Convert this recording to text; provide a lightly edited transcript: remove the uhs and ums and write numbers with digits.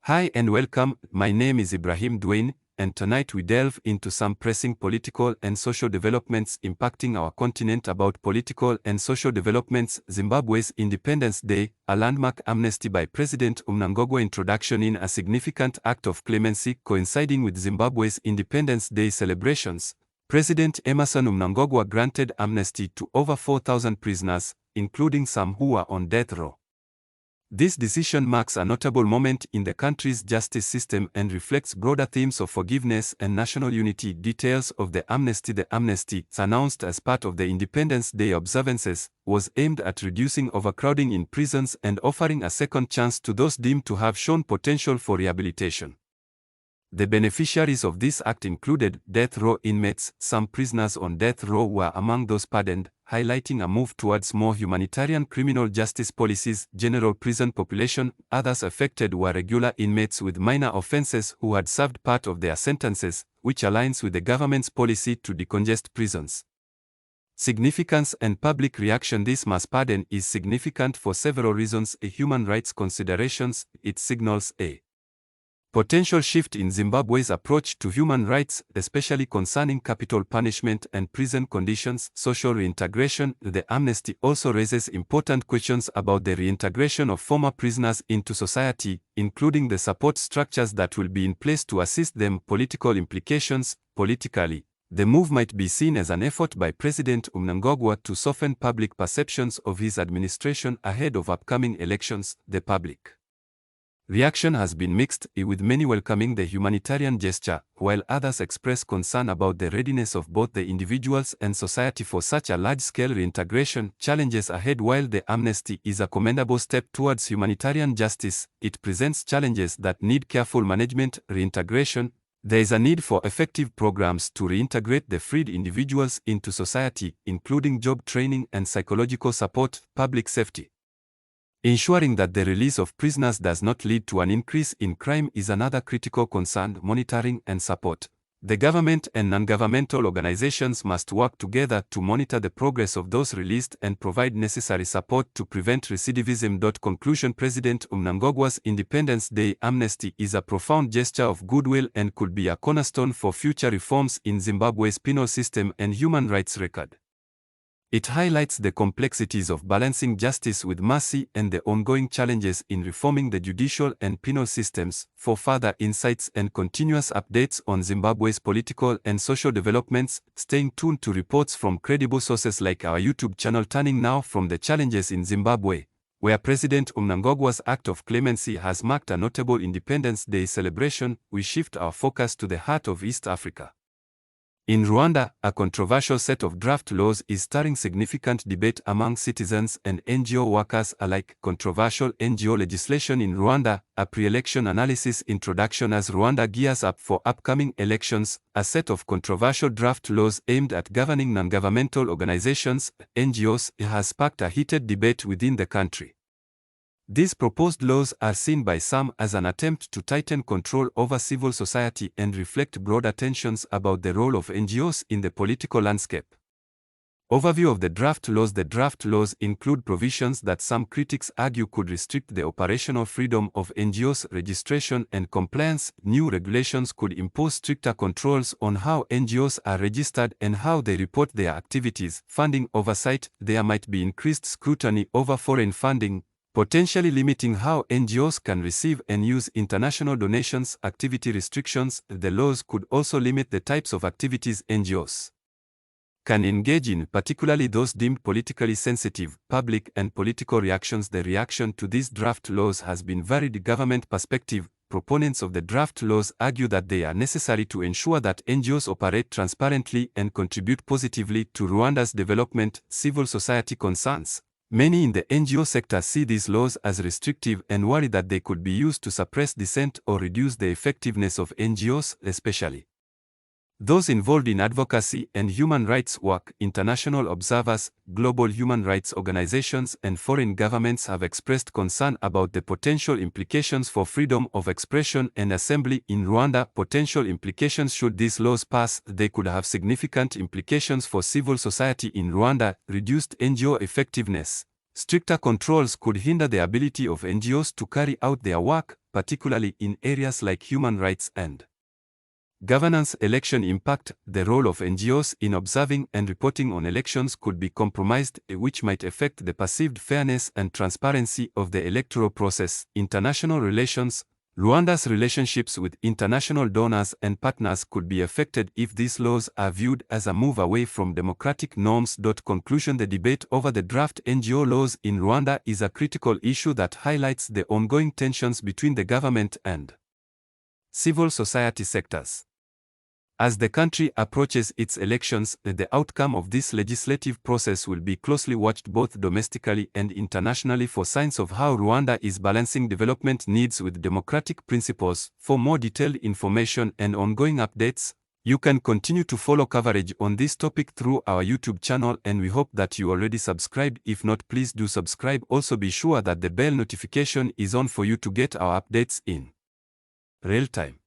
Hi and welcome, my name is Ibrahim Dwayne, and tonight we delve into some pressing political and social developments impacting our continent. About political and social developments, Zimbabwe's Independence Day, a landmark amnesty by President Mnangagwa introduction in a significant act of clemency coinciding with Zimbabwe's Independence Day celebrations. President Emmerson Mnangagwa granted amnesty to over 4,000 prisoners, including some who were on death row. This decision marks a notable moment in the country's justice system and reflects broader themes of forgiveness and national unity. Details of the amnesty. The amnesty, announced as part of the Independence Day observances, was aimed at reducing overcrowding in prisons and offering a second chance to those deemed to have shown potential for rehabilitation. The beneficiaries of this act included death row inmates. Some prisoners on death row were among those pardoned, highlighting a move towards more humanitarian criminal justice policies. General prison population. Others affected were regular inmates with minor offenses who had served part of their sentences, which aligns with the government's policy to decongest prisons. Significance and public reaction. This mass pardon is significant for several reasons. Human rights considerations. It signals a potential shift in Zimbabwe's approach to human rights, especially concerning capital punishment and prison conditions. Social reintegration. The amnesty also raises important questions about the reintegration of former prisoners into society, including the support structures that will be in place to assist them. Political implications. Politically, the move might be seen as an effort by President Mnangagwa to soften public perceptions of his administration ahead of upcoming elections. The public reaction has been mixed, with many welcoming the humanitarian gesture, while others express concern about the readiness of both the individuals and society for such a large-scale reintegration. Challenges ahead. While the amnesty is a commendable step towards humanitarian justice, it presents challenges that need careful management. Reintegration. There is a need for effective programs to reintegrate the freed individuals into society, including job training and psychological support. Public safety. Ensuring that the release of prisoners does not lead to an increase in crime is another critical concern. Monitoring and support. The government and non-governmental organizations must work together to monitor the progress of those released and provide necessary support to prevent recidivism. Conclusion. President Mnangagwa's Independence Day amnesty is a profound gesture of goodwill and could be a cornerstone for future reforms in Zimbabwe's penal system and human rights record. It highlights the complexities of balancing justice with mercy and the ongoing challenges in reforming the judicial and penal systems. For further insights and continuous updates on Zimbabwe's political and social developments, staying tuned to reports from credible sources like our YouTube channel. Turning now from the challenges in Zimbabwe, where President Mnangagwa's act of clemency has marked a notable Independence Day celebration, we shift our focus to the heart of East Africa. In Rwanda, a controversial set of draft laws is stirring significant debate among citizens and NGO workers alike. Controversial NGO legislation in Rwanda, a pre-election analysis introduction. As Rwanda gears up for upcoming elections, a set of controversial draft laws aimed at governing non-governmental organizations, NGOs, has sparked a heated debate within the country. These proposed laws are seen by some as an attempt to tighten control over civil society and reflect broader tensions about the role of NGOs in the political landscape. Overview of the draft laws. The draft laws include provisions that some critics argue could restrict the operational freedom of NGOs' registration and compliance. New regulations could impose stricter controls on how NGOs are registered and how they report their activities. Funding oversight. There might be increased scrutiny over foreign funding, potentially limiting how NGOs can receive and use international donations. Activity restrictions. The laws could also limit the types of activities NGOs can engage in, particularly those deemed politically sensitive. Public and political reactions. The reaction to these draft laws has been varied. Government perspective. Proponents of the draft laws argue that they are necessary to ensure that NGOs operate transparently and contribute positively to Rwanda's development. Civil society concerns. Many in the NGO sector see these laws as restrictive and worry that they could be used to suppress dissent or reduce the effectiveness of NGOs, especially those involved in advocacy and human rights work. International observers, global human rights organizations, and foreign governments have expressed concern about the potential implications for freedom of expression and assembly in Rwanda. Potential implications. Should these laws pass, they could have significant implications for civil society in Rwanda. Reduced NGO effectiveness. Stricter controls could hinder the ability of NGOs to carry out their work, particularly in areas like human rights and governance. Election impact. The role of NGOs in observing and reporting on elections could be compromised, which might affect the perceived fairness and transparency of the electoral process. International relations. Rwanda's relationships with international donors and partners could be affected if these laws are viewed as a move away from democratic norms. Conclusion. The debate over the draft NGO laws in Rwanda is a critical issue that highlights the ongoing tensions between the government and civil society sectors. As the country approaches its elections, the outcome of this legislative process will be closely watched both domestically and internationally for signs of how Rwanda is balancing development needs with democratic principles. For more detailed information and ongoing updates, you can continue to follow coverage on this topic through our YouTube channel, and we hope that you already subscribed. If not, please do subscribe. Also be sure that the bell notification is on for you to get our updates in real time.